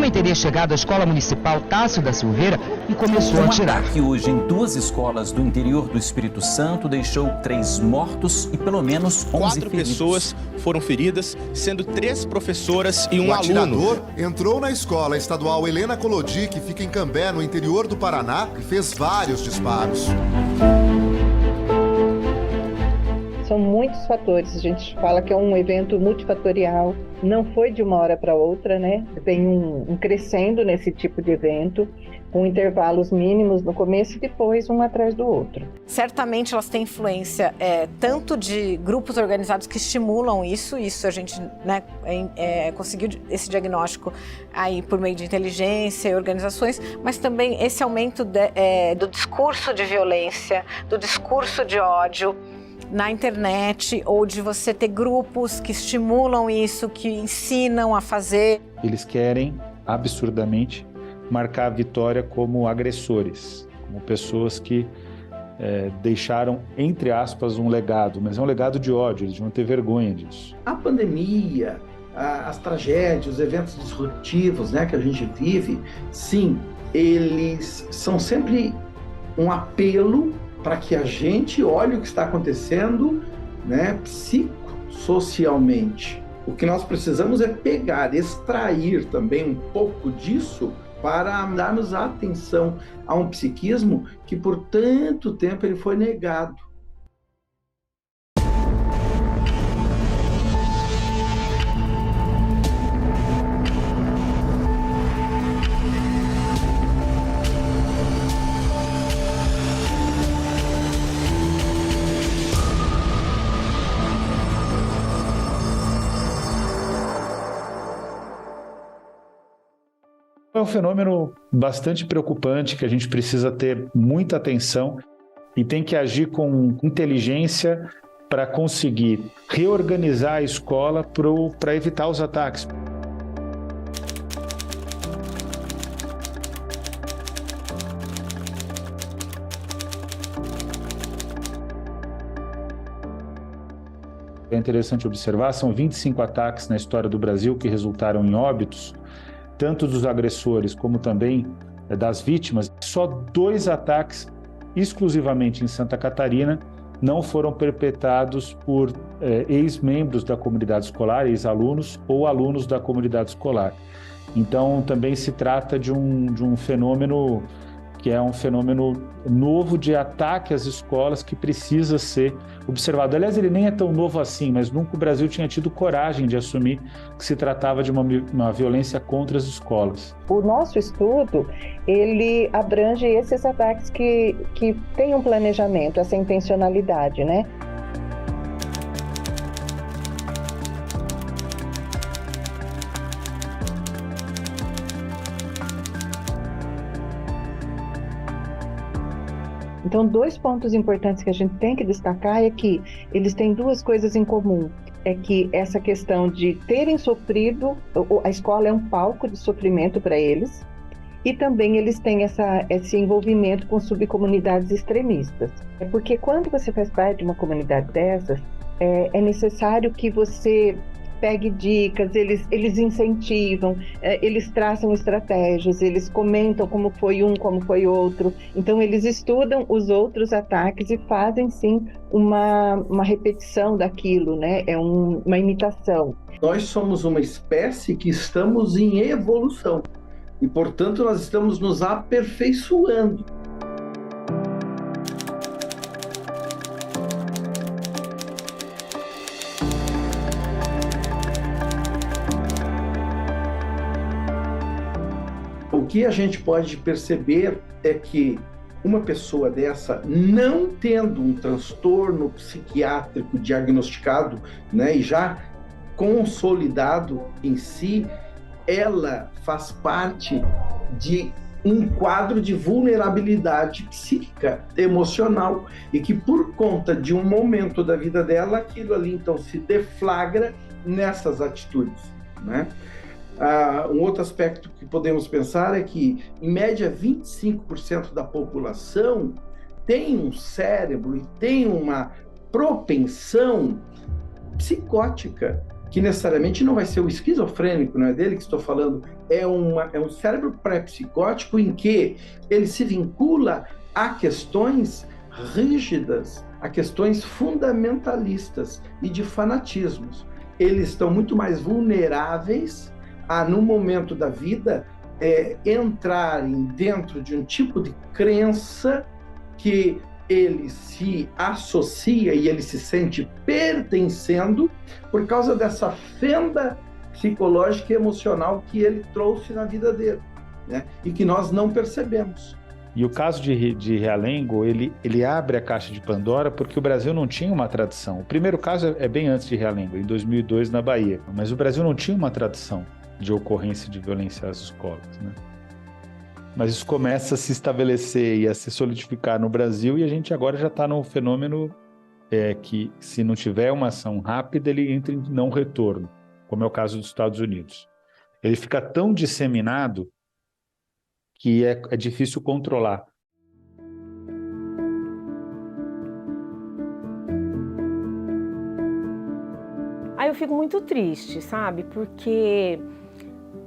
homem teria chegado à escola municipal Tássio da Silveira e começou a atirar. Um ataque hoje em 2 escolas do interior do Espírito Santo deixou 3 mortos e pelo menos 11 4 feridos. pessoas foram feridas, sendo 3 professoras e um aluno. O atirador entrou na escola estadual Helena Colodi, que fica em Cambé, no interior do Paraná, e fez vários disparos. São muitos fatores, a gente fala que é um evento multifatorial, não foi de uma hora para outra, né? Tem um crescendo nesse tipo de evento, com intervalos mínimos no começo e depois um atrás do outro. Certamente elas têm influência tanto de grupos organizados que estimulam isso a gente, né, conseguiu esse diagnóstico aí por meio de inteligência e organizações, mas também esse aumento do discurso de violência, do discurso de ódio na internet, ou de você ter grupos que estimulam isso, que ensinam a fazer. Eles querem, absurdamente, marcar a vitória como agressores, como pessoas que deixaram, entre aspas, um legado, mas é um legado de ódio, eles vão ter vergonha disso. A pandemia, as tragédias, os eventos disruptivos, né, que a gente vive, sim, eles são sempre um apelo para que a gente olhe o que está acontecendo, né, psicossocialmente. O que nós precisamos é pegar, extrair também um pouco disso para darmos atenção a um psiquismo que por tanto tempo ele foi negado. É um fenômeno bastante preocupante que a gente precisa ter muita atenção e tem que agir com inteligência para conseguir reorganizar a escola para evitar os ataques. É interessante observar, são 25 ataques na história do Brasil que resultaram em óbitos, tanto dos agressores como também das vítimas. Só 2 ataques exclusivamente em Santa Catarina não foram perpetrados por ex-membros da comunidade escolar, ex-alunos ou alunos da comunidade escolar. Então também se trata de um fenômeno que é um fenômeno novo de ataque às escolas que precisa ser observado. Aliás, ele nem é tão novo assim, mas nunca o Brasil tinha tido coragem de assumir que se tratava de uma violência contra as escolas. O nosso estudo, ele abrange esses ataques que têm um planejamento, essa intencionalidade, né? Então, 2 pontos importantes que a gente tem que destacar é que eles têm 2 coisas em comum. É que essa questão de terem sofrido, a escola é um palco de sofrimento para eles, e também eles têm esse envolvimento com subcomunidades extremistas. É porque quando você faz parte de uma comunidade dessas, é necessário que você pegue dicas, eles incentivam, eles traçam estratégias, eles comentam como foi um, como foi outro. Então, eles estudam os outros ataques e fazem, sim, uma repetição daquilo, né? É uma imitação. Nós somos uma espécie que estamos em evolução e, portanto, nós estamos nos aperfeiçoando. O que a gente pode perceber é que uma pessoa dessa, não tendo um transtorno psiquiátrico diagnosticado, né, e já consolidado em si, ela faz parte de um quadro de vulnerabilidade psíquica, emocional, e que por conta de um momento da vida dela, aquilo ali então se deflagra nessas atitudes, né? Um outro aspecto que podemos pensar é que, em média, 25% da população tem um cérebro e tem uma propensão psicótica, que necessariamente não vai ser o esquizofrênico, não é dele que estou falando, é um cérebro pré-psicótico em que ele se vincula a questões rígidas, a questões fundamentalistas e de fanatismos. Eles estão muito mais vulneráveis a, no momento da vida, entrarem dentro de um tipo de crença que ele se associa e ele se sente pertencendo por causa dessa fenda psicológica e emocional que ele trouxe na vida dele, né? E que nós não percebemos. E o caso de Realengo, ele abre a caixa de Pandora porque o Brasil não tinha uma tradição. O primeiro caso é bem antes de Realengo, em 2002, na Bahia. Mas o Brasil não tinha uma tradição de ocorrência de violência às escolas, né? Mas isso começa a se estabelecer e a se solidificar no Brasil, e a gente agora já está num fenômeno que, se não tiver uma ação rápida, ele entra em não retorno, como é o caso dos Estados Unidos. Ele fica tão disseminado que é difícil controlar. Aí eu fico muito triste, sabe? Porque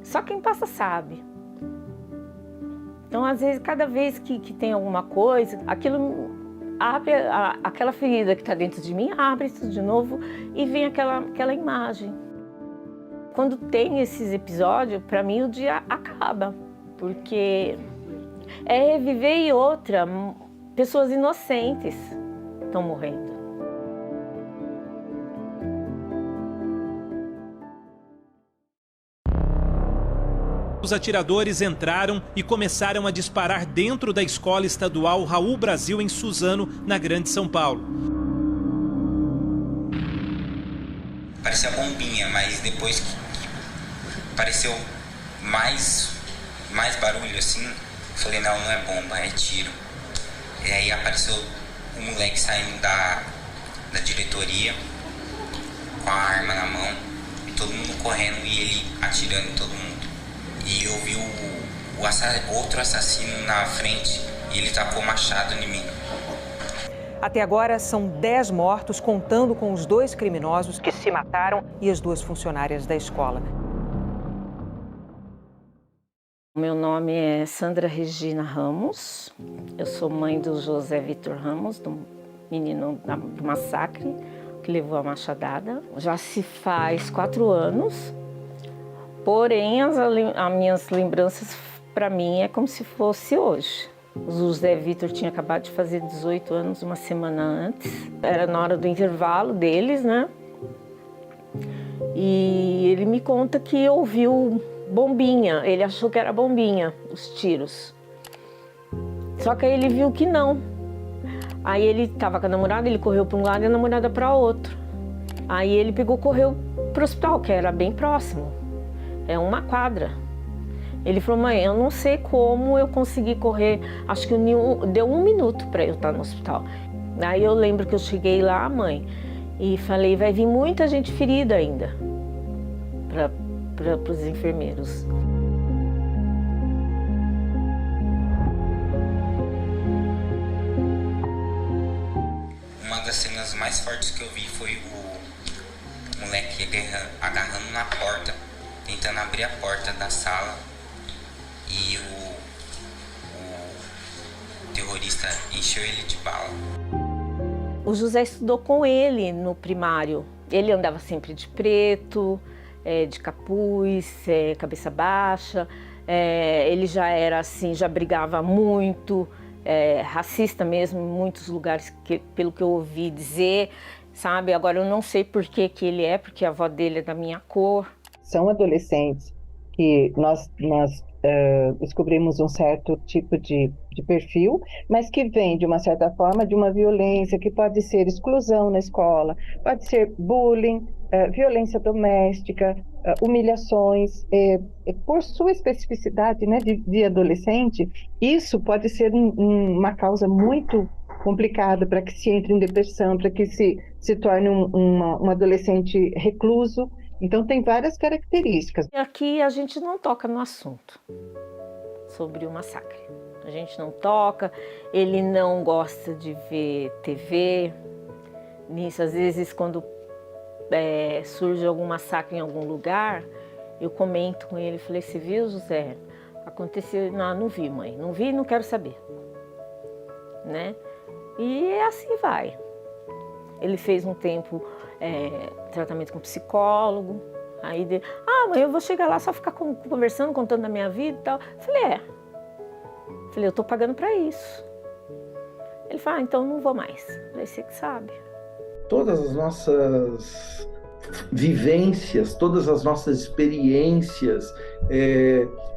só quem passa sabe. Então, às vezes, cada vez que tem alguma coisa, aquilo abre, aquela ferida que está dentro de mim, abre tudo de novo e vem aquela imagem. Quando tem esses episódios, para mim o dia acaba, porque é reviver e outra, pessoas inocentes estão morrendo. Os atiradores entraram e começaram a disparar dentro da escola estadual Raul Brasil, em Suzano, na Grande São Paulo. Parecia bombinha, mas depois que pareceu mais barulho assim, eu falei, não é bomba, é tiro. E aí apareceu o moleque saindo da diretoria com a arma na mão, e todo mundo correndo e ele atirando em todo mundo. E eu vi outro assassino na frente e ele tacou machado em mim. Até agora são 10 mortos, contando com os 2 criminosos que se mataram e as 2 funcionárias da escola. Meu nome é Sandra Regina Ramos, eu sou mãe do José Vitor Ramos, do menino do massacre que levou a machadada. Já se faz 4 anos. Porém, as minhas lembranças, para mim, é como se fosse hoje. O José Vitor tinha acabado de fazer 18 anos, uma semana antes. Era na hora do intervalo deles, né? E ele me conta que ouviu bombinha. Ele achou que era bombinha, os tiros. Só que aí ele viu que não. Aí ele estava com a namorada, ele correu para um lado e a namorada para outro. Aí ele correu para o hospital, que era bem próximo. É uma quadra. Ele falou, mãe, eu não sei como eu consegui correr, acho que deu 1 minuto para eu estar no hospital. Aí eu lembro que eu cheguei lá, mãe, e falei, vai vir muita gente ferida ainda para os enfermeiros. Uma das cenas mais fortes que eu vi foi o moleque agarrando na porta, tentando abrir a porta da sala, e o terrorista encheu ele de bala. O José estudou com ele no primário. Ele andava sempre de preto, de capuz, cabeça baixa. Ele já era assim, já brigava muito, racista mesmo, em muitos lugares, pelo que eu ouvi dizer, sabe? Agora eu não sei por que ele porque a avó dele é da minha cor. São adolescentes que nós descobrimos um certo tipo de perfil, mas que vem, de uma certa forma, de uma violência que pode ser exclusão na escola, pode ser bullying, violência doméstica, humilhações. Por sua especificidade, né, de adolescente, isso pode ser uma causa muito complicada para que se entre em depressão, para que se torne um adolescente recluso. Então, tem várias características. Aqui a gente não toca no assunto sobre o massacre. A gente não toca, ele não gosta de ver TV. Nisso, às vezes, quando surge algum massacre em algum lugar, eu comento com ele, falei, você viu, José? Aconteceu, não vi, mãe, não vi, não quero saber, né? E assim vai. Ele fez um tempo tratamento com psicólogo, aí mãe, eu vou chegar lá só ficar conversando, contando da minha vida e tal. Falei, eu tô pagando para isso. Ele falou, então não vou mais. Falei, você que sabe. Todas as nossas vivências, todas as nossas experiências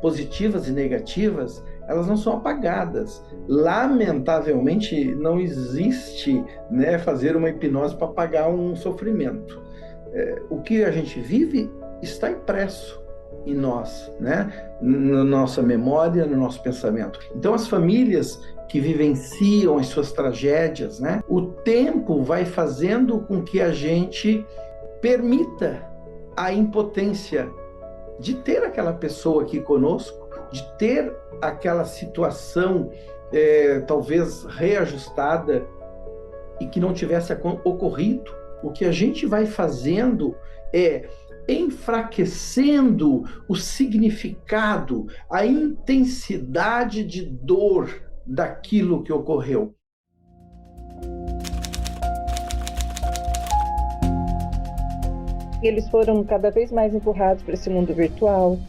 positivas e negativas, elas não são apagadas. Lamentavelmente, não existe, né, fazer uma hipnose para apagar um sofrimento. O que a gente vive está impresso em nós, né, na nossa memória, no nosso pensamento. Então, as famílias que vivenciam as suas tragédias, né, o tempo vai fazendo com que a gente permita a impotência de ter aquela pessoa aqui conosco, de ter aquela situação talvez reajustada e que não tivesse ocorrido. O que a gente vai fazendo é enfraquecendo o significado, a intensidade de dor daquilo que ocorreu. Eles foram cada vez mais empurrados para esse mundo virtual,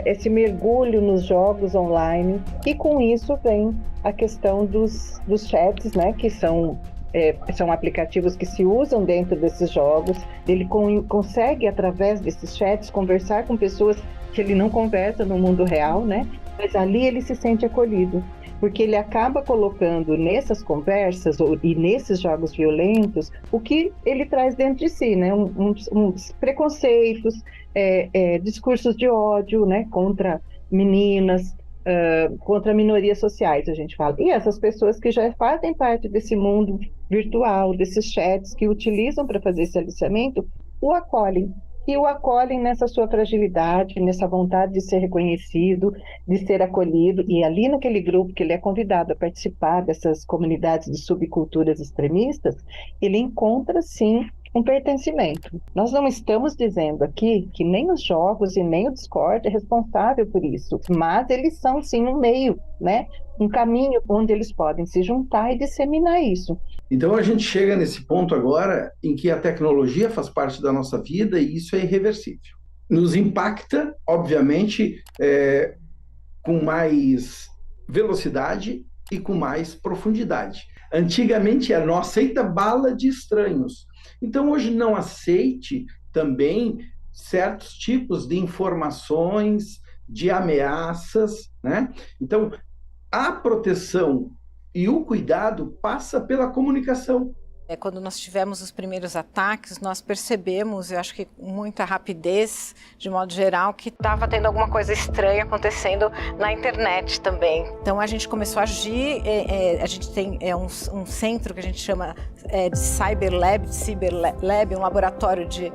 esse mergulho nos jogos online, e com isso vem a questão dos chats, né, que são aplicativos que se usam dentro desses jogos. Ele consegue, através desses chats, conversar com pessoas que ele não conversa no mundo real, né? Mas ali ele se sente acolhido, porque ele acaba colocando nessas conversas e nesses jogos violentos o que ele traz dentro de si, né? Uns preconceitos, discursos de ódio, né? Contra meninas, contra minorias sociais, a gente fala. E essas pessoas que já fazem parte desse mundo virtual, desses chats que utilizam para fazer esse aliciamento, o acolhem. E o acolhem nessa sua fragilidade, nessa vontade de ser reconhecido, de ser acolhido. E ali naquele grupo que ele é convidado a participar dessas comunidades de subculturas extremistas, ele encontra, sim, um pertencimento. Nós não estamos dizendo aqui que nem os jogos e nem o Discord é responsável por isso, mas eles são, sim, um meio, né? Um caminho onde eles podem se juntar e disseminar isso. Então a gente chega nesse ponto agora em que a tecnologia faz parte da nossa vida e isso é irreversível. Nos impacta, obviamente, com mais velocidade e com mais profundidade. Antigamente era, não aceita bala de estranhos. Então hoje não aceite também certos tipos de informações, de ameaças, né? Então a proteção e o cuidado passa pela comunicação. Quando nós tivemos os primeiros ataques, nós percebemos, eu acho que com muita rapidez, de modo geral, que estava tendo alguma coisa estranha acontecendo na internet também. Então a gente começou a agir, a gente tem um centro que a gente chama de Cyberlab, um laboratório de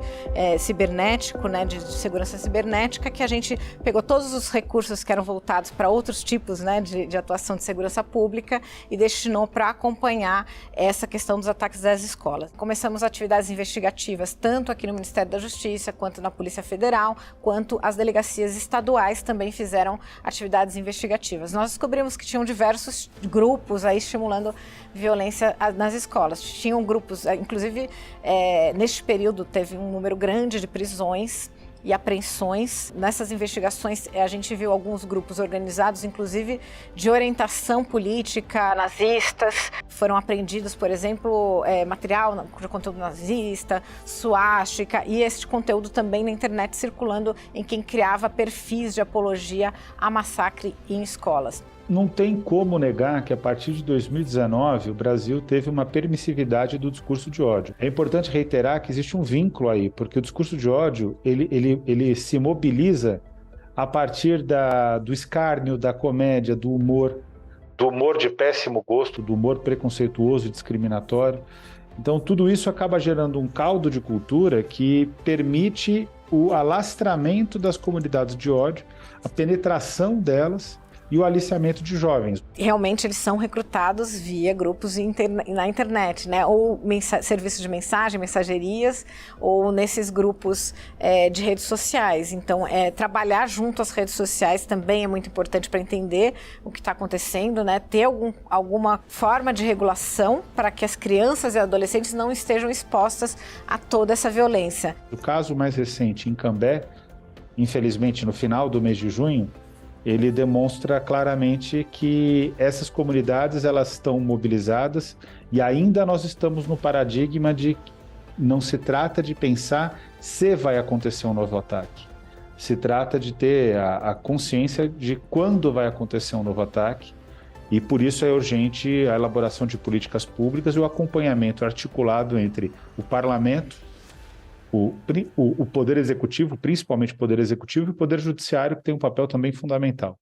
cibernético, né, de segurança cibernética, que a gente pegou todos os recursos que eram voltados para outros tipos, né, de atuação de segurança pública e destinou para acompanhar essa questão dos ataques das escolas. Começamos atividades investigativas tanto aqui no Ministério da Justiça, quanto na Polícia Federal, quanto as delegacias estaduais também fizeram atividades investigativas. Nós descobrimos que tinham diversos grupos aí estimulando violência nas escolas. Tinham grupos, inclusive neste período teve um número grande de prisões e apreensões. Nessas investigações a gente viu alguns grupos organizados, inclusive de orientação política, nazistas. Foram apreendidos, por exemplo, material de conteúdo nazista, suástica, e esse conteúdo também na internet circulando em quem criava perfis de apologia a massacre em escolas. Não tem como negar que a partir de 2019 o Brasil teve uma permissividade do discurso de ódio. É importante reiterar que existe um vínculo aí, porque o discurso de ódio ele se mobiliza a partir do escárnio, da comédia, do humor de péssimo gosto, do humor preconceituoso e discriminatório. Então tudo isso acaba gerando um caldo de cultura que permite o alastramento das comunidades de ódio, a penetração delas, e o aliciamento de jovens. Realmente eles são recrutados via grupos na internet, né? Ou serviços de mensagem, mensagerias, ou nesses grupos de redes sociais. Então, trabalhar junto às redes sociais também é muito importante para entender o que está acontecendo, né? Ter alguma forma de regulação para que as crianças e adolescentes não estejam expostas a toda essa violência. O caso mais recente em Cambé, infelizmente no final do mês de junho, ele demonstra claramente que essas comunidades elas estão mobilizadas e ainda nós estamos no paradigma de não se trata de pensar se vai acontecer um novo ataque. Se trata de ter a consciência de quando vai acontecer um novo ataque e por isso é urgente a elaboração de políticas públicas e o acompanhamento articulado entre o parlamento, o poder executivo, principalmente o poder executivo, e o poder judiciário, que tem um papel também fundamental.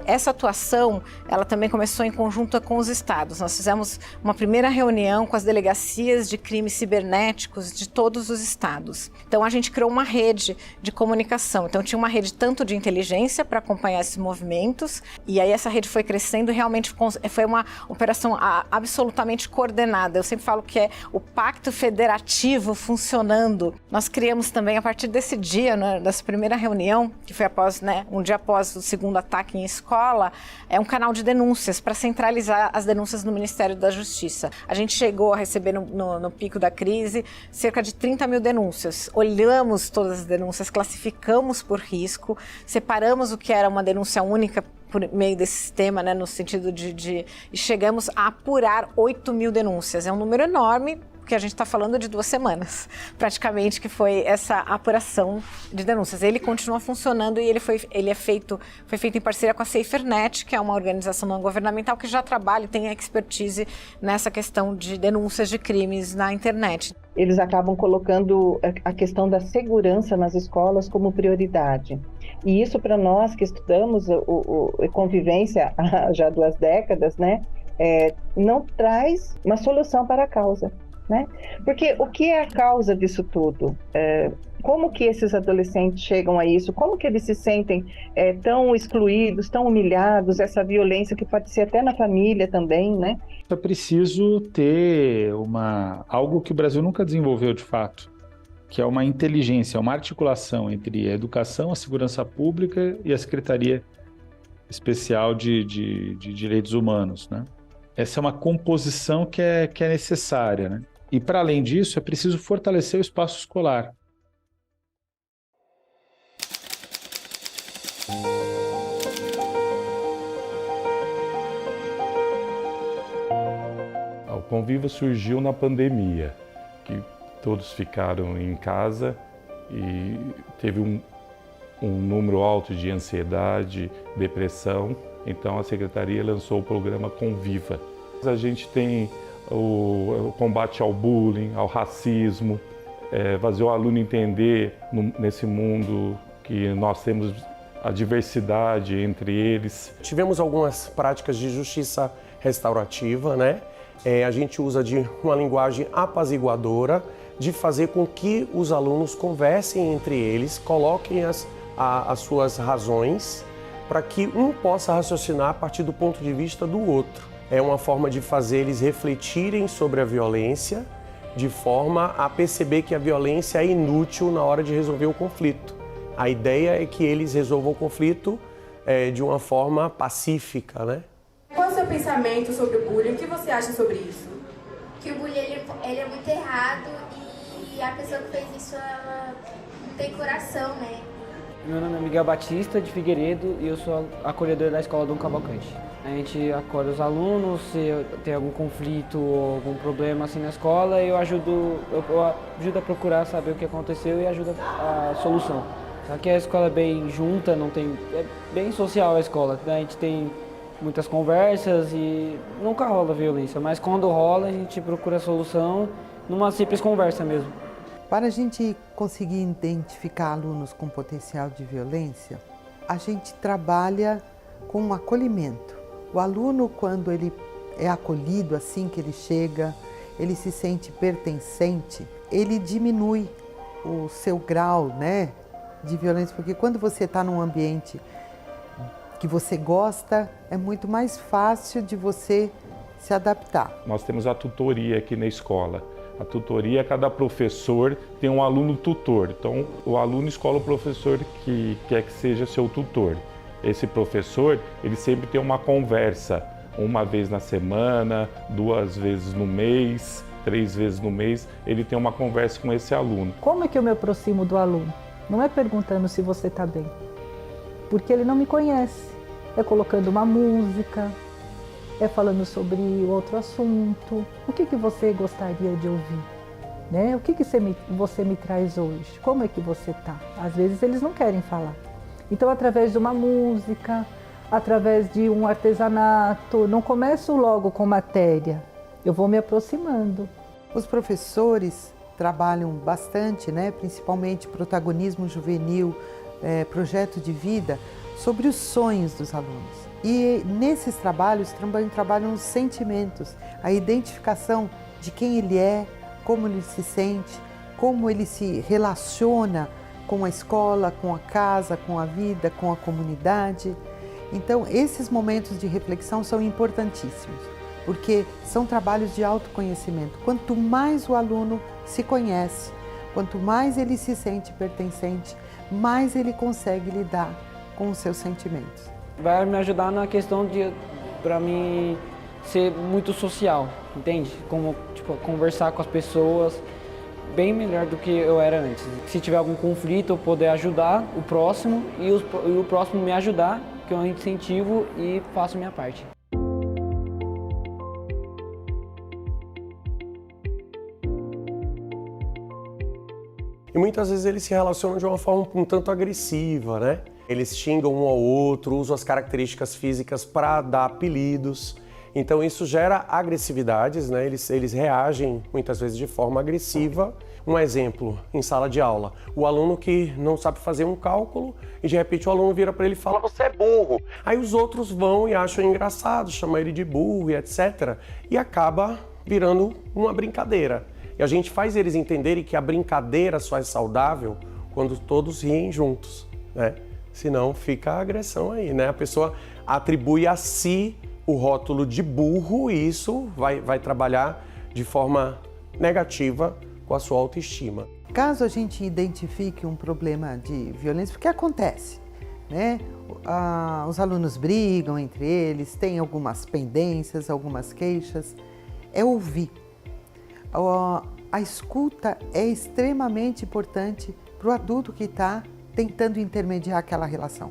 Essa atuação, ela também começou em conjunto com os estados. Nós fizemos uma primeira reunião com as delegacias de crimes cibernéticos de todos os estados. Então a gente criou uma rede de comunicação. Então tinha uma rede tanto de inteligência para acompanhar esses movimentos, e aí essa rede foi crescendo e realmente foi uma operação absolutamente coordenada. Eu sempre falo que é o pacto federativo funcionando. Nós criamos também, a partir desse dia, né, dessa primeira reunião, que foi após, né, um dia após o segundo ataque em escola, é um canal de denúncias para centralizar as denúncias no Ministério da Justiça. A gente chegou a receber no pico da crise cerca de 30 mil denúncias. Olhamos todas as denúncias, classificamos por risco, separamos o que era uma denúncia única por meio desse sistema, né, no sentido e chegamos a apurar 8 mil denúncias. É um número enorme, porque a gente está falando de 2 semanas, praticamente, que foi essa apuração de denúncias. Ele continua funcionando e foi feito em parceria com a SaferNet, que é uma organização não governamental que já trabalha e tem expertise nessa questão de denúncias de crimes na internet. Eles acabam colocando a questão da segurança nas escolas como prioridade. E isso, para nós que estudamos a convivência há já 2 décadas, né, não traz uma solução para a causa. Né? Porque o que é a causa disso tudo? Como que esses adolescentes chegam a isso? Como que eles se sentem tão excluídos, tão humilhados, essa violência que pode ser até na família também, né? É preciso ter algo que o Brasil nunca desenvolveu de fato, que é uma inteligência, uma articulação entre a educação, a segurança pública e a Secretaria Especial de Direitos Humanos, né? Essa é uma composição que é necessária, né? E, para além disso, é preciso fortalecer o espaço escolar. O Conviva surgiu na pandemia, que todos ficaram em casa e teve um número alto de ansiedade, depressão. Então a Secretaria lançou o programa Conviva. A gente tem o combate ao bullying, ao racismo, fazer o aluno entender nesse mundo que nós temos a diversidade entre eles. Tivemos algumas práticas de justiça restaurativa, né? A gente usa de uma linguagem apaziguadora, de fazer com que os alunos conversem entre eles, coloquem as suas razões, para que um possa raciocinar a partir do ponto de vista do outro. É uma forma de fazer eles refletirem sobre a violência, de forma a perceber que a violência é inútil na hora de resolver o conflito. A ideia é que eles resolvam o conflito de uma forma pacífica, né? Qual é o seu pensamento sobre o bullying? O que você acha sobre isso? Que o bullying ele é muito errado e a pessoa que fez isso, ela não tem coração, né? Meu nome é Miguel Batista, de Figueiredo, e eu sou acolhedor da Escola Dom Cavalcante. A gente acolhe os alunos, se tem algum conflito ou algum problema assim na escola, eu ajudo a procurar saber o que aconteceu e ajudo a solução. Só que a escola é bem junta, é bem social a escola. A gente tem muitas conversas e nunca rola violência, mas quando rola a gente procura a solução numa simples conversa mesmo. Para a gente conseguir identificar alunos com potencial de violência, a gente trabalha com um acolhimento. O aluno, quando ele é acolhido assim que ele chega, ele se sente pertencente, ele diminui o seu grau, né, de violência, porque quando você está num ambiente que você gosta, é muito mais fácil de você se adaptar. Nós temos a tutoria aqui na escola. A tutoria, cada professor tem um aluno tutor. Então, o aluno escolhe o professor que quer que seja seu tutor. Esse professor, ele sempre tem uma conversa, uma vez na semana, 2 vezes no mês, 3 vezes no mês, ele tem uma conversa com esse aluno. Como é que eu me aproximo do aluno? Não é perguntando se você está bem, porque ele não me conhece. É colocando uma música, é falando sobre outro assunto. O que você gostaria de ouvir? Né? O que você me traz hoje? Como é que você está? Às vezes eles não querem falar. Então, através de uma música, através de um artesanato, não começo logo com matéria, eu vou me aproximando. Os professores trabalham bastante, né? Principalmente protagonismo juvenil, projeto de vida, sobre os sonhos dos alunos. E nesses trabalhos também trabalham os sentimentos, a identificação de quem ele é, como ele se sente, como ele se relaciona com a escola, com a casa, com a vida, com a comunidade. Então, esses momentos de reflexão são importantíssimos, porque são trabalhos de autoconhecimento. Quanto mais o aluno se conhece, quanto mais ele se sente pertencente, mais ele consegue lidar com os seus sentimentos. Vai me ajudar na questão para mim ser muito social, entende? Como conversar com as pessoas bem melhor do que eu era antes. Se tiver algum conflito, eu poder ajudar o próximo e o próximo me ajudar, que eu incentivo e faço a minha parte. E muitas vezes eles se relacionam de uma forma um tanto agressiva, né? Eles xingam um ao outro, usam as características físicas para dar apelidos. Então isso gera agressividades, né? Eles reagem muitas vezes de forma agressiva. Um exemplo, em sala de aula, o aluno que não sabe fazer um cálculo e de repente o aluno vira para ele e fala: "Você é burro". Aí os outros vão e acham engraçado, chamam ele de burro e etc. E acaba virando uma brincadeira. E a gente faz eles entenderem que a brincadeira só é saudável quando todos riem juntos, né? Senão fica a agressão aí, né? A pessoa atribui a si o rótulo de burro e isso vai trabalhar de forma negativa com a sua autoestima. Caso a gente identifique um problema de violência, porque acontece, né? Os alunos brigam entre eles, têm algumas pendências, algumas queixas, é ouvir. A escuta é extremamente importante para o adulto que está tentando intermediar aquela relação.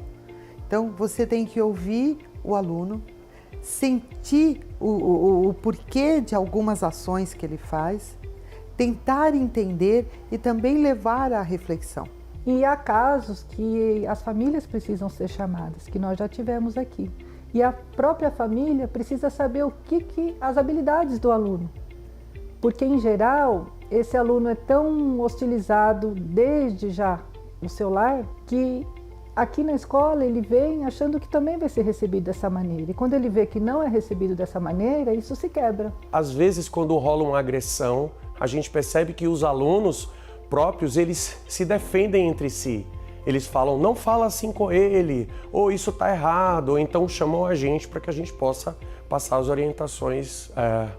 Então, você tem que ouvir o aluno, sentir o porquê de algumas ações que ele faz, tentar entender e também levar à reflexão. E há casos que as famílias precisam ser chamadas, que nós já tivemos aqui. E a própria família precisa saber as habilidades do aluno. Porque, em geral, esse aluno é tão hostilizado desde já no seu lar, que aqui na escola ele vem achando que também vai ser recebido dessa maneira. E quando ele vê que não é recebido dessa maneira, isso se quebra. Às vezes, quando rola uma agressão, a gente percebe que os alunos próprios, eles se defendem entre si. Eles falam: "Não fala assim com ele", ou "isso está errado", ou então chamam a gente para que a gente possa passar as orientações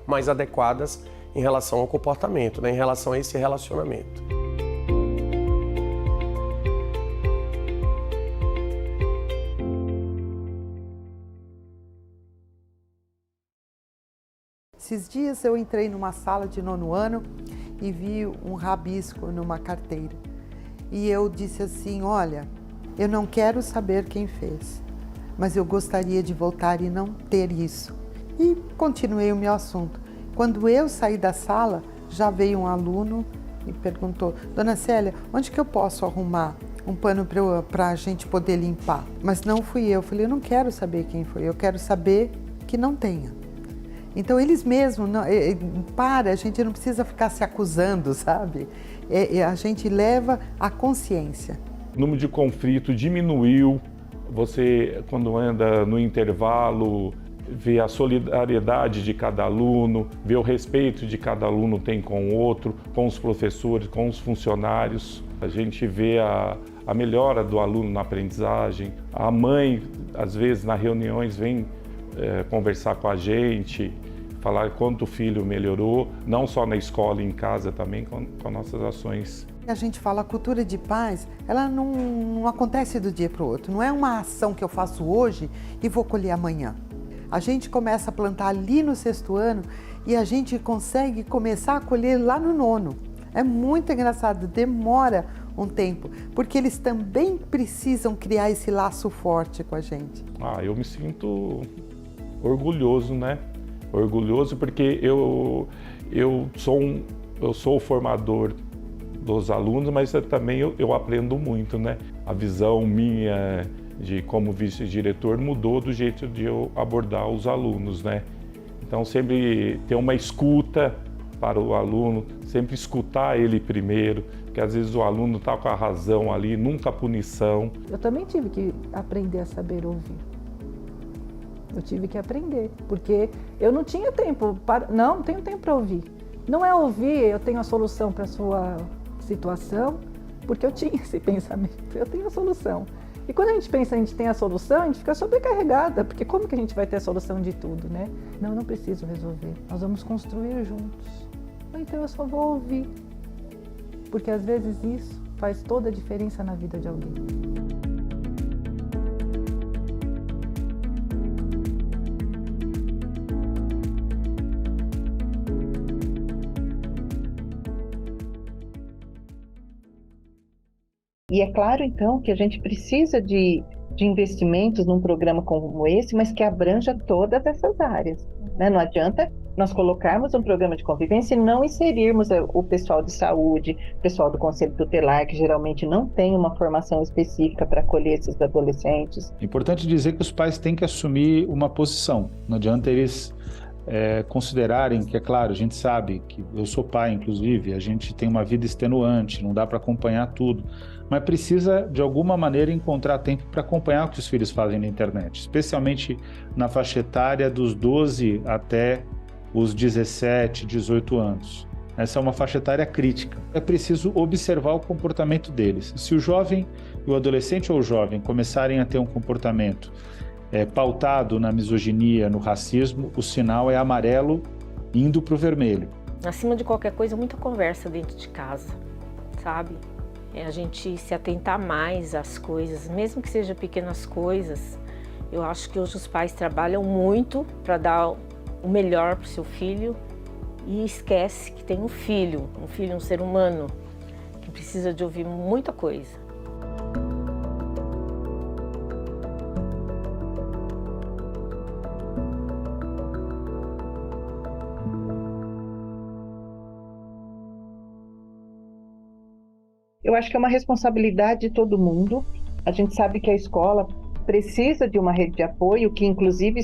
mais adequadas em relação ao comportamento, né? Em relação a esse relacionamento. Esses dias eu entrei numa sala de 9º ano e vi um rabisco numa carteira. E eu disse assim: "Olha, eu não quero saber quem fez, mas eu gostaria de voltar e não ter isso". E continuei o meu assunto. Quando eu saí da sala, já veio um aluno e perguntou: "Dona Célia, onde que eu posso arrumar um pano para a gente poder limpar?". Mas não fui eu. Falei: "Eu não quero saber quem foi, eu quero saber que não tenha". Então eles mesmos, a gente não precisa ficar se acusando, sabe? A gente leva a consciência. O número de conflito diminuiu, você quando anda no intervalo ver a solidariedade de cada aluno, ver o respeito de cada aluno tem com o outro, com os professores, com os funcionários. A gente vê a melhora do aluno na aprendizagem. A mãe, às vezes, nas reuniões, vem conversar com a gente, falar quanto o filho melhorou, não só na escola e em casa, também com nossas ações. A gente fala, a cultura de paz, ela não acontece do dia para o outro. Não é uma ação que eu faço hoje e vou colher amanhã. A gente começa a plantar ali no 6º ano e a gente consegue começar a colher lá no 9º. É muito engraçado, demora um tempo, porque eles também precisam criar esse laço forte com a gente. Eu me sinto orgulhoso, né? Orgulhoso porque eu sou o formador dos alunos, mas também eu aprendo muito, né? A visão minha de como vice-diretor mudou do jeito de eu abordar os alunos, né? Então sempre ter uma escuta para o aluno, sempre escutar ele primeiro, porque às vezes o aluno está com a razão ali, nunca a punição. Eu também tive que aprender a saber ouvir. Eu tive que aprender, porque eu não tinha tempo, não tenho tempo para ouvir. Não é ouvir, eu tenho a solução para a sua situação, porque eu tinha esse pensamento, eu tenho a solução. E quando a gente pensa, a gente tem a solução, a gente fica sobrecarregada, porque como que a gente vai ter a solução de tudo, né? Não, eu não preciso resolver, nós vamos construir juntos. Então eu só vou ouvir, porque às vezes isso faz toda a diferença na vida de alguém. E é claro, então, que a gente precisa de investimentos num programa como esse, mas que abranja todas essas áreas, né? Não adianta nós colocarmos um programa de convivência e não inserirmos o pessoal de saúde, o pessoal do Conselho Tutelar, que geralmente não tem uma formação específica para acolher esses adolescentes. É importante dizer que os pais têm que assumir uma posição. Não adianta eles considerarem que, é claro, a gente sabe que eu sou pai, inclusive, a gente tem uma vida extenuante, não dá para acompanhar tudo, mas precisa, de alguma maneira, encontrar tempo para acompanhar o que os filhos fazem na internet, especialmente na faixa etária dos 12 até os 17, 18 anos. Essa é uma faixa etária crítica. É preciso observar o comportamento deles. Se o jovem, o adolescente ou o jovem começarem a ter um comportamento pautado na misoginia, no racismo, o sinal é amarelo indo para o vermelho. Acima de qualquer coisa, muita conversa dentro de casa, sabe? A gente se atentar mais às coisas, mesmo que sejam pequenas coisas. Eu acho que hoje os pais trabalham muito para dar o melhor para o seu filho e esquece que tem um filho, um ser humano, que precisa de ouvir muita coisa. Eu acho que é uma responsabilidade de todo mundo. A gente sabe que a escola precisa de uma rede de apoio, que inclusive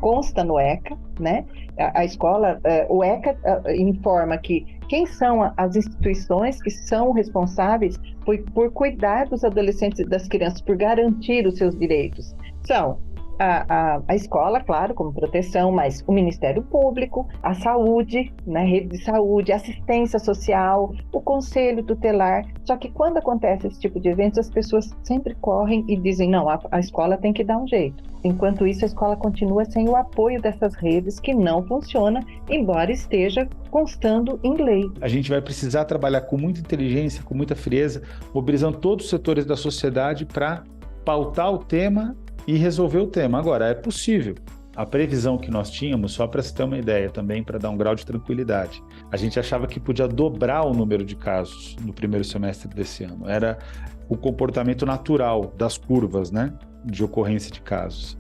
consta no ECA, né? A escola, o ECA informa que quem são as instituições que são responsáveis por cuidar dos adolescentes e das crianças, por garantir os seus direitos. São a escola, claro, como proteção, mas o Ministério Público, a saúde, né, rede de saúde, assistência social, o Conselho Tutelar. Só que quando acontece esse tipo de eventos, as pessoas sempre correm e dizem, não, a escola tem que dar um jeito. Enquanto isso, a escola continua sem o apoio dessas redes, que não funciona, embora esteja constando em lei. A gente vai precisar trabalhar com muita inteligência, com muita frieza, mobilizando todos os setores da sociedade para pautar o tema e resolver o tema. Agora, é possível. A previsão que nós tínhamos, só para se ter uma ideia também, para dar um grau de tranquilidade, a gente achava que podia dobrar o número de casos no primeiro semestre desse ano. Era o comportamento natural das curvas, né, de ocorrência de casos.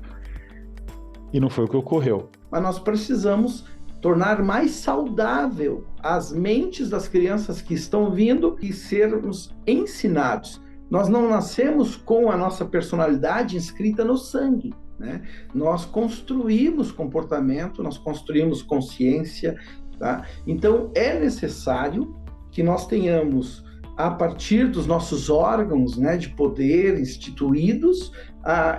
E não foi o que ocorreu. Mas nós precisamos tornar mais saudável as mentes das crianças que estão vindo e sermos ensinados. Nós não nascemos com a nossa personalidade inscrita no sangue, né? Nós construímos comportamento, nós construímos consciência, tá? Então, é necessário que nós tenhamos a partir dos nossos órgãos, né, de poder instituídos,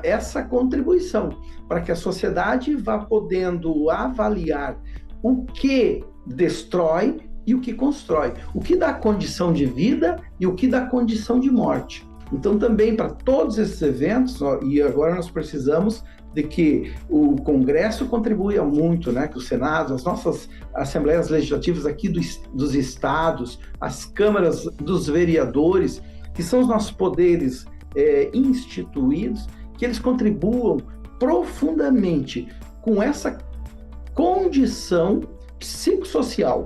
essa contribuição, para que a sociedade vá podendo avaliar o que destrói e o que constrói, o que dá condição de vida e o que dá condição de morte. Então, também para todos esses eventos, e agora nós precisamos de que o Congresso contribua muito, né, que o Senado, as nossas assembleias legislativas aqui dos estados, as câmaras dos vereadores, que são os nossos poderes instituídos, que eles contribuam profundamente com essa condição psicossocial.